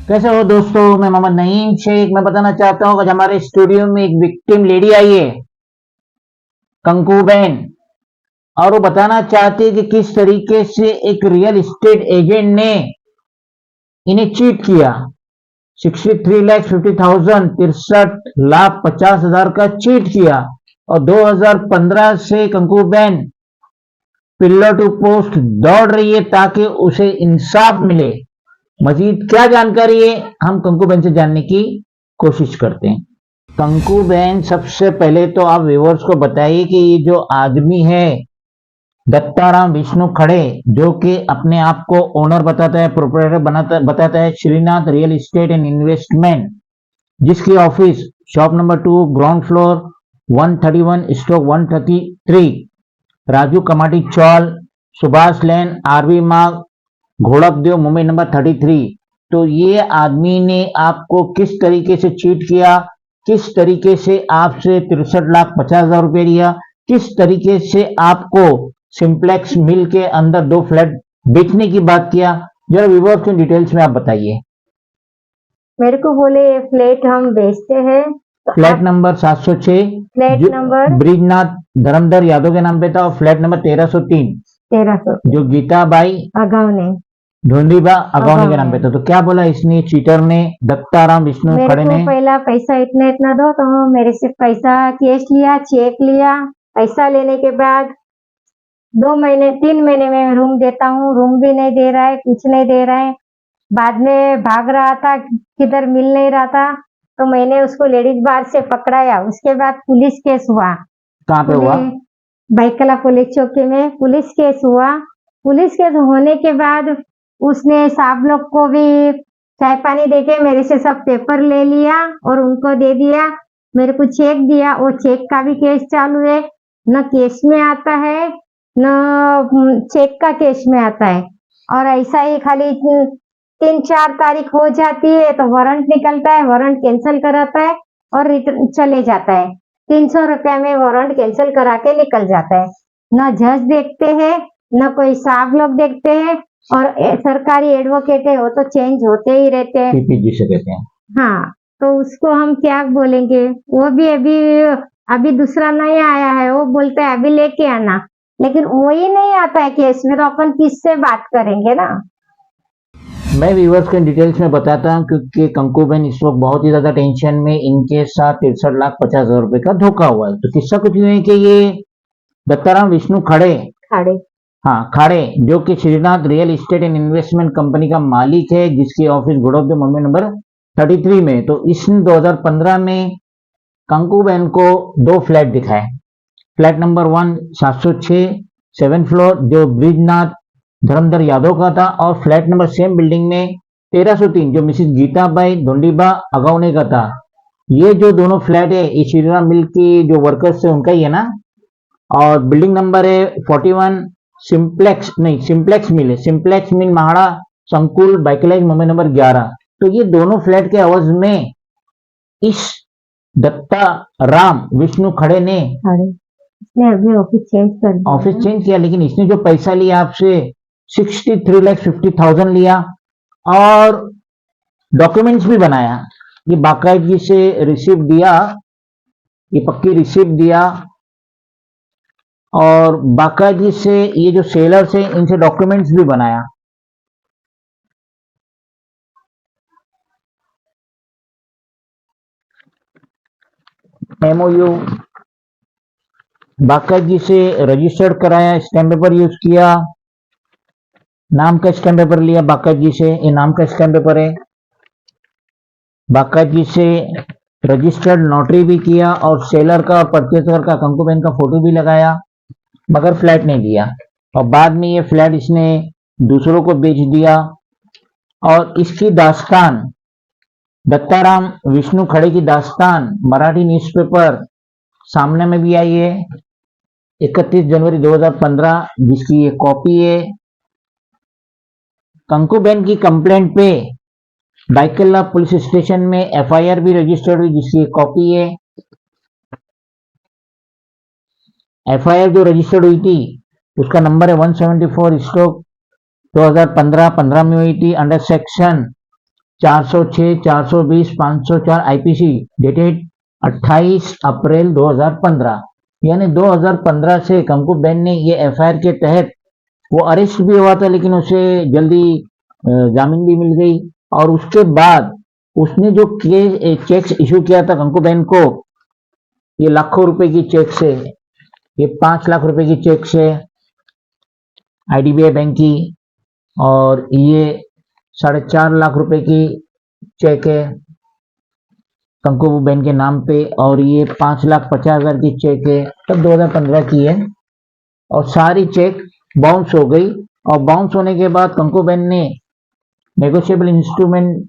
कैसे हो दोस्तों? मैं मोहम्मद नईम शेख। मैं बताना चाहता हूँ कि हमारे स्टूडियो में एक विक्टिम लेडी आई है, कंकू बहन। और वो बताना चाहती है कि किस तरीके से एक रियल एस्टेट एजेंट ने इन्हें चीट किया। 63,50,000 63,50,000 का चीट किया। और 2015 से कंकू बहन पिल्लर टू पोस्ट दौड़ रही है ताकि उसे इंसाफ मिले। मजीद क्या जानकारी है, हम कंकू बहन से जानने की कोशिश करते हैं। कंकू बहन, सबसे पहले तो आप व्यूअर्स को बताइए कि ये जो आदमी है दत्ताराम विष्णु खड़े, जो कि अपने आप को ओनर बताता है, प्रोप्राइटर बताता है Shrinath real estate and investment, जिसकी office shop number 2 ground floor 131/133 Raju Kamati chawl, Subhash lane, RV Marg, Ghodapdeo, Mumbai number 33। तो ये आदमी ने आपको किस तरीके से चीट किया, किस तरीके से आपसे 63,50,000 रुपए लिया, किस तरीके से आपको सिंप्लेक्स मिल के अंदर 2 फ्लैट बेचने की बात किया, जरा व्यूअर्स को डिटेल्स में आप बताइए। मेरे को बोले ये फ्लैट हम बेचते हैं तो flat number 706 flat number Brijnath Dharmadhar Yadav के नाम पे था, और फ्लैट नंबर 1303 जो गीताबाई अगावने ढूंढीबा अगावने के नाम पे था। तो क्या बोला इसने, चीटर ने, दत्ताराम विष्णु मेरे खड़े को ने? पहला पैसा इतना इतना दो, तो मेरे से पैसा कैश लिया, चेक लिया। पैसा लेने के बाद 2 महीने 3 महीने में रूम देता हूँ, रूम भी नहीं दे रहा है, कुछ नहीं दे रहा है। बाद में भाग रहा था, किधर मिल नहीं रहा था, तो मैंने उसको लेडीज बार से पकड़ाया। उसके बाद पुलिस केस हुआ। कहाँ पे हुआ? बैकला पुलिस चौकी में पुलिस केस हुआ। पुलिस केस होने के बाद उसने साहब लोग को भी चाय पानी देके मेरे से सब पेपर ले लिया और उनको दे दिया। मेरे को चेक दिया, वो चेक का भी केस चालू है। न केस में आता है, न चेक का केस में आता है। और ऐसा ही खाली 3-4 तारीख हो जाती है तो वारंट निकलता है, वारंट कैंसिल कराता है और रिटर्न चले जाता है। 300 रुपया में वारंट कैंसिल करा के निकल जाता है। न जज देखते हैं, न कोई साहब लोग देखते हैं। और सरकारी एडवोकेट है, वो तो चेंज होते ही रहते हैं, पीपीजी से कहते हैं। हाँ, तो उसको हम क्या बोलेंगे। वो भी अभी दूसरा नहीं आया है, वो बोलते हैं अभी लेके आना, लेकिन वो ही नहीं आता है केस में, तो अपन किससे बात करेंगे ना। मैं व्यूअर्स को डिटेल्स में बताता हूँ क्योंकि कंकू बहन इस वक्त बहुत ही ज्यादा टेंशन में। इनके साथ 63,50,000 रुपए का धोखा हुआ है। तो किस्सा कुछ नहीं है कि ये दत्ताराम विष्णु खड़े खाड़े, जो कि Shrinath real estate and investment company का मालिक है, जिसकी ऑफिस गुड़ोदय मुंबई नंबर 33 में। तो इसने 2015 में कंकू बहन को 2 फ्लैट दिखाए। फ्लैट नंबर 1 706 7 फ्लोर जो ब्रिजनाथ धर्मधर यादव का था, और फ्लैट नंबर सेम बिल्डिंग में 1303 जो मिसिस गीताबाई ढूंढीबा अगावने का था। ये जो दोनों फ्लैट है, ये श्रीराम मिल की जो वर्कर्स है उनका ही है ना। और बिल्डिंग नंबर है 41 सिंप्लेक्स मिल है, सिंप्लेक्स मिल महाड़ा संकुल बाइकलाइज मुंबई नंबर 11। तो ये दोनों फ्लैट के अवज में इस दत्ता राम विष्णु खड़े ने अभी ऑफिस चेंज किया, लेकिन इसने जो पैसा लिया आपसे 63,50,000 लिया, और डॉक्यूमेंट्स भी बनाया। ये बाकायदगी से रिसिप्ट दिया, ये पक्की रिसिप्ट दिया, और बाकायदगी से ये जो सेलर्स है इनसे डॉक्यूमेंट्स भी बनाया। एमओयू बाकायदगी से रजिस्टर्ड कराया, स्टैम्प पेपर यूज किया, नाम का स्टैम्प पेपर लिया बाकायदगी से, ये नाम का स्टैम्प पेपर है। बाकायदगी से रजिस्टर्ड नोटरी भी किया, और सेलर का और परचेसर का कंकू बहन का फोटो भी लगाया, मगर फ्लैट नहीं दिया। और बाद में ये फ्लैट इसने दूसरों को बेच दिया। और इसकी दास्तान, दत्ताराम विष्णु खड़े की दास्तान मराठी न्यूज़पेपर सामने में भी आई है 31 जनवरी 2015, जिसकी ये कॉपी है। कंकू बहन की कंप्लेंट पे बाइकला पुलिस स्टेशन में एफआईआर भी रजिस्टर्ड हुई, जिसकी एक कॉपी है। एफआईआर जो रजिस्टर्ड हुई थी उसका नंबर है 174/2015 15 में हुई थी, अंडर सेक्शन 406, 420, 504 आईपीसी डेटेड 28 अप्रैल 2015, यानी 2015 से कंकु बेन ने ये एफआईआर के तहत वो अरेस्ट भी हुआ था, लेकिन उसे जल्दी जामीन भी मिल गई। और उसके बाद उसने जो चेक्स इशू किया था कंकु बेन को, ये लाखों रुपए की चेक से, ये 5 लाख रुपए की चेक से आईडीबीआई बैंक की, और ये 4.5 लाख रुपए की चेक है कंकु बेन के नाम पे, और ये 5,50,000 की चेक है, तब 2015 की है। और सारी चेक बाउंस हो गई, और बाउंस होने के बाद कंकु बेन ने नेगोशिएबल इंस्ट्रूमेंट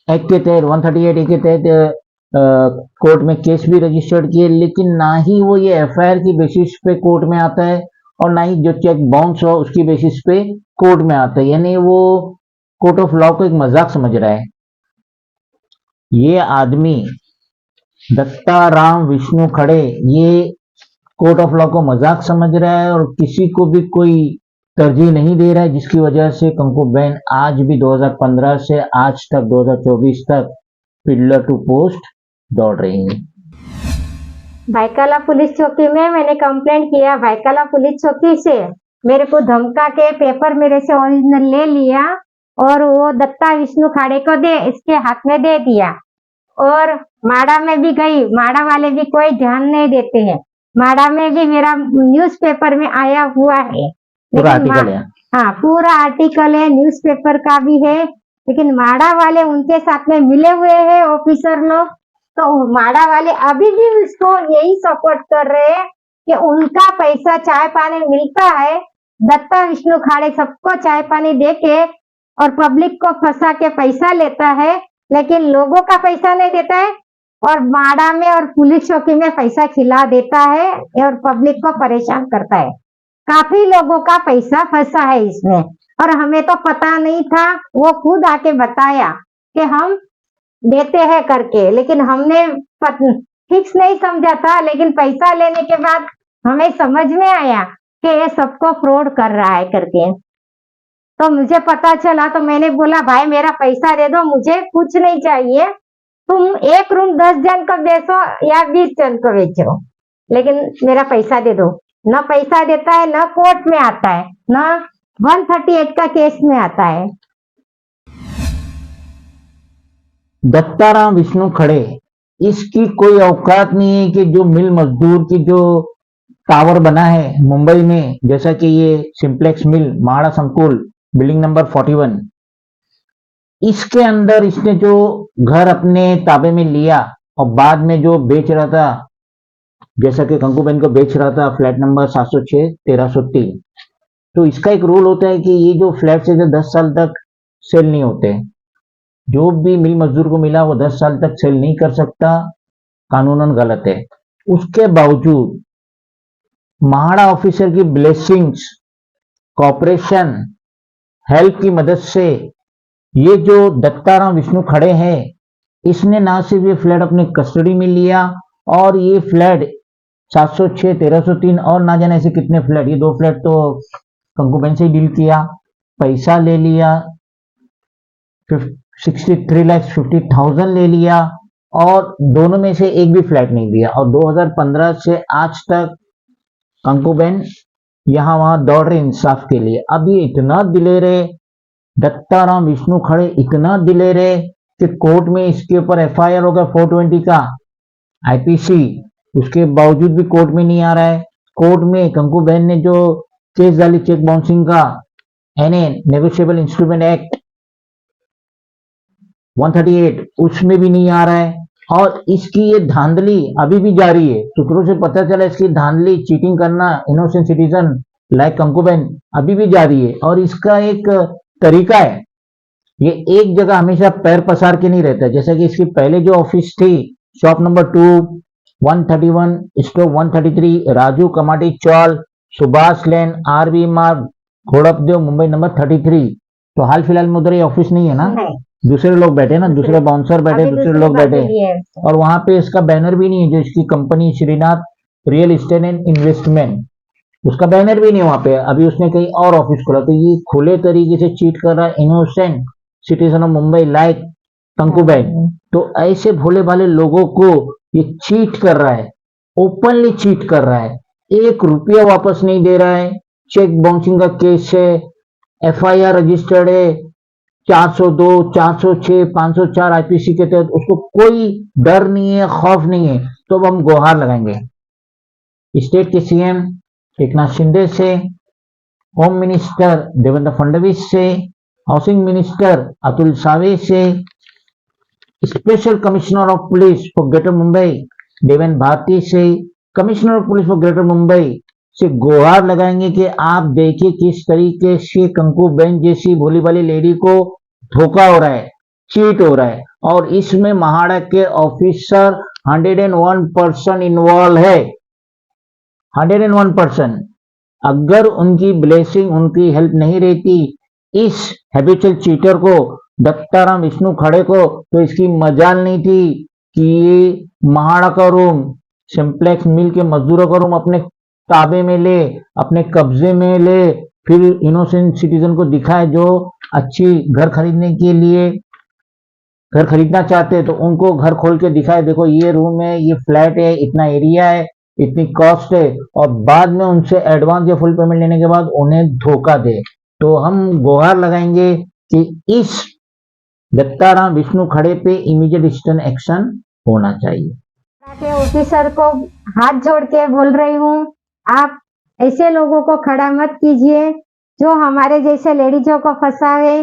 एक्ट के तहत 138 के तहत कोर्ट में केस भी रजिस्टर्ड किए, लेकिन ना ही वो ये एफआईआर की बेसिस पे कोर्ट में आता है, और ना ही जो चेक बाउंस हो उसकी बेसिस पे कोर्ट में आता है। यानी वो कोर्ट ऑफ लॉ को एक मजाक समझ रहा है। ये आदमी दत्ताराम विष्णु खड़े ये कोर्ट ऑफ लॉ को मजाक समझ रहा है, और किसी को भी कोई तरजीह नहीं दे रहा है, जिसकी वजह से कंकु बेन आज भी 2015 से आज तक 2024 तक पिलर टू पोस्ट दौड़ रही है। भाईकाला पुलिस चौकी में मैंने कंप्लेंट किया। भाईकाला पुलिस चौकी से मेरे को धमका के पेपर मेरे से ओरिजिनल ले लिया, और वो दत्ता विष्णु खाड़े को इसके हाथ में दे दिया। और माड़ा में भी गई, माड़ा वाले भी कोई ध्यान नहीं देते हैं। माड़ा में भी मेरा न्यूज़पेपर में आया हुआ है, पूरा आर्टिकल है। हाँ, पूरा आर्टिकल है, न्यूज़पेपर का भी है, लेकिन माड़ा वाले उनके साथ में मिले हुए हैं ऑफिसर लोग। तो माड़ा वाले अभी भी उसको यही सपोर्ट कर रहे हैं कि उनका पैसा चाय पानी मिलता है। दत्ता विष्णु खाड़े सबको चाय पानी दे के और पब्लिक को फंसा के पैसा लेता है, लेकिन लोगों का पैसा नहीं देता है, और माड़ा में और पुलिस चौकी में पैसा खिला देता है और पब्लिक को परेशान करता है। काफी लोगों का पैसा फंसा है इसमें, और हमें तो पता नहीं था। वो खुद आके बताया कि हम देते हैं करके, लेकिन हमने फिक्स नहीं समझा था। लेकिन पैसा लेने के बाद हमें समझ में आया कि ये सबको फ्रॉड कर रहा है करके। तो मुझे पता चला, तो मैंने बोला भाई मेरा पैसा दे दो, मुझे कुछ नहीं चाहिए, तुम एक रूम 10 जन को बेचो या 20 जन को बेचो, लेकिन मेरा पैसा दे दो। न पैसा देता है, न कोर्ट में आता है, न 138 का केस में आता है। दत्ताराम विष्णु खड़े, इसकी कोई औकात नहीं है कि जो मिल मजदूर की जो टावर बना है मुंबई में, जैसा कि ये सिंप्लेक्स मिल माड़ा संकुल बिल्डिंग नंबर 41, इसके अंदर इसने जो घर अपने ताबे में लिया और बाद में जो बेच रहा था, जैसा कि कंकु बेन को बेच रहा था फ्लैट नंबर 706 1303, तो इसका एक रूल होता है कि ये जो फ्लैट से 10 साल तक सेल नहीं होते, जो भी मिल मजदूर को मिला वो 10 साल तक सेल नहीं कर सकता, कानूनन गलत है। उसके बावजूद महाड़ा ऑफिसर की ब्लेसिंग्स, कॉपरेशन, हेल्प की मदद से ये जो दत्ताराम विष्णु खड़े हैं, इसने ना सिर्फ ये फ्लैट अपने कस्टडी में लिया, और ये फ्लैट 706 1303 और ना जाने ऐसे कितने फ्लैट, ये 2 फ्लैट तो कंकु बेन से ही डील किया, पैसा ले लिया, 63,50,000 ले लिया, और दोनों में से एक भी फ्लैट नहीं दिया। और 2015 से आज तक कंकु बेन यहां वहां दौड़ रहे इंसाफ के लिए। अब ये इतना दिलेर है, दत्ताराम विष्णु खड़े इतना दिलेर है कि कोर्ट में इसके ऊपर एफआईआर होगा 420 का आईपीसी, उसके बावजूद भी कोर्ट में नहीं आ रहा है। कोर्ट में कंकु बेन ने जो केस डाली चेक बाउंसिंग का, एनए नेगोशिएबल इंस्ट्रूमेंट एक्ट 138, उसमें भी नहीं आ रहा है। और इसकी ये धांधली अभी भी जारी है। सूत्रों से पता चला इसकी धांधली, चीटिंग करना innocent citizen like Kanku Ben अभी भी जारी है। और इसका एक तरीका है, ये एक जगह हमेशा पैर पसार के नहीं रहता। जैसा कि इसकी पहले जो ऑफिस थी shop number 2 131 stock 133 Raju Kamati chawl Subhash लेन आरबी मार्ग घोड़पदेव मुंबई नंबर 33। तो हाल फिलहाल में उधर ये ऑफिस नहीं है ना, दूसरे लोग बैठे ना, दूसरे बाउंसर बैठे, दूसरे लोग बैठे, और वहां पे इसका बैनर भी नहीं है। जो इसकी company Shrinath real estate and investment, उसका बैनर भी नहीं है वहां पे। अभी उसने कहीं और ऑफिस खोला, तो ये खुले तरीके से चीट कर रहा है innocent citizen of Mumbai like Kankuben. तो ऐसे भोले भाले लोगों को ये चीट कर रहा है, ओपनली चीट कर रहा है, 1 रुपया वापस नहीं दे रहा है। चेक बाउंसिंग का केस है, एफआईआर रजिस्टर्ड है 402, 406, 504 आईपीसी के तहत, उसको कोई डर नहीं है, खौफ नहीं है। तो अब हम गुहार लगाएंगे स्टेट के सीएम एकनाथ शिंदे से, होम मिनिस्टर देवेंद्र फडणवीस से, हाउसिंग मिनिस्टर अतुल सावे से, special commissioner of police for greater Mumbai Deven Bharti से, commissioner of police for greater Mumbai से गुहार लगाएंगे कि आप देखिए किस तरीके से कंकूबेन जैसी भोली भाली लेडी को धोखा हो रहा है, चीट हो रहा है, और इसमें महाड़ा के ऑफिसर 101% इन्वॉल्व है, 101%। अगर उनकी ब्लेसिंग, उनकी हेल्प नहीं रहती इस हैबिचुअल चीटर को, दत्ताराम विष्णु खड़े को, तो इसकी मजाल नहीं थी कि ये महाड़ा का रूम, सिंप्लेक्स मिल के मजदूरों का रूम अपने ताबे में ले, अपने कब्जे में ले, फिर इनोसेंट सिटीजन को दिखाए जो अच्छी घर खरीदने के लिए घर खरीदना चाहते हैं, तो उनको घर खोल के दिखाए, देखो ये रूम है, ये फ्लैट है, इतना एरिया है, इतनी कॉस्ट है, और बाद में उनसे एडवांस या फुल पेमेंट लेने के बाद उन्हें धोखा दे। तो हम गुहार लगाएंगे कि इस दत्ताराम विष्णु खड़े पे इमीडिएट स्टर्न एक्शन होना चाहिए। के ऑफिसर को हाथ जोड़ के बोल रही हूँ, आप ऐसे लोगों को खड़ा मत कीजिए जो हमारे जैसे लेडीजों को फंसावे,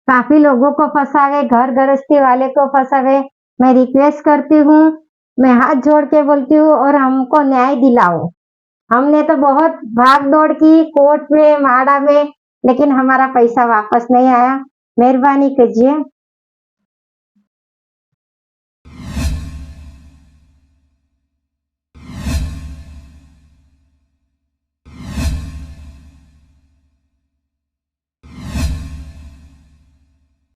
काफी लोगों को फंसावे, घर गृहस्थी वाले को फंसावे। मैं रिक्वेस्ट करती हूँ, मैं हाथ जोड़ के बोलती हूँ, और हमको न्याय दिलाओ। हमने तो बहुत भाग दौड़ की कोर्ट में, माड़ा में, लेकिन हमारा पैसा वापस नहीं आया। मेहरबानी कीजिए।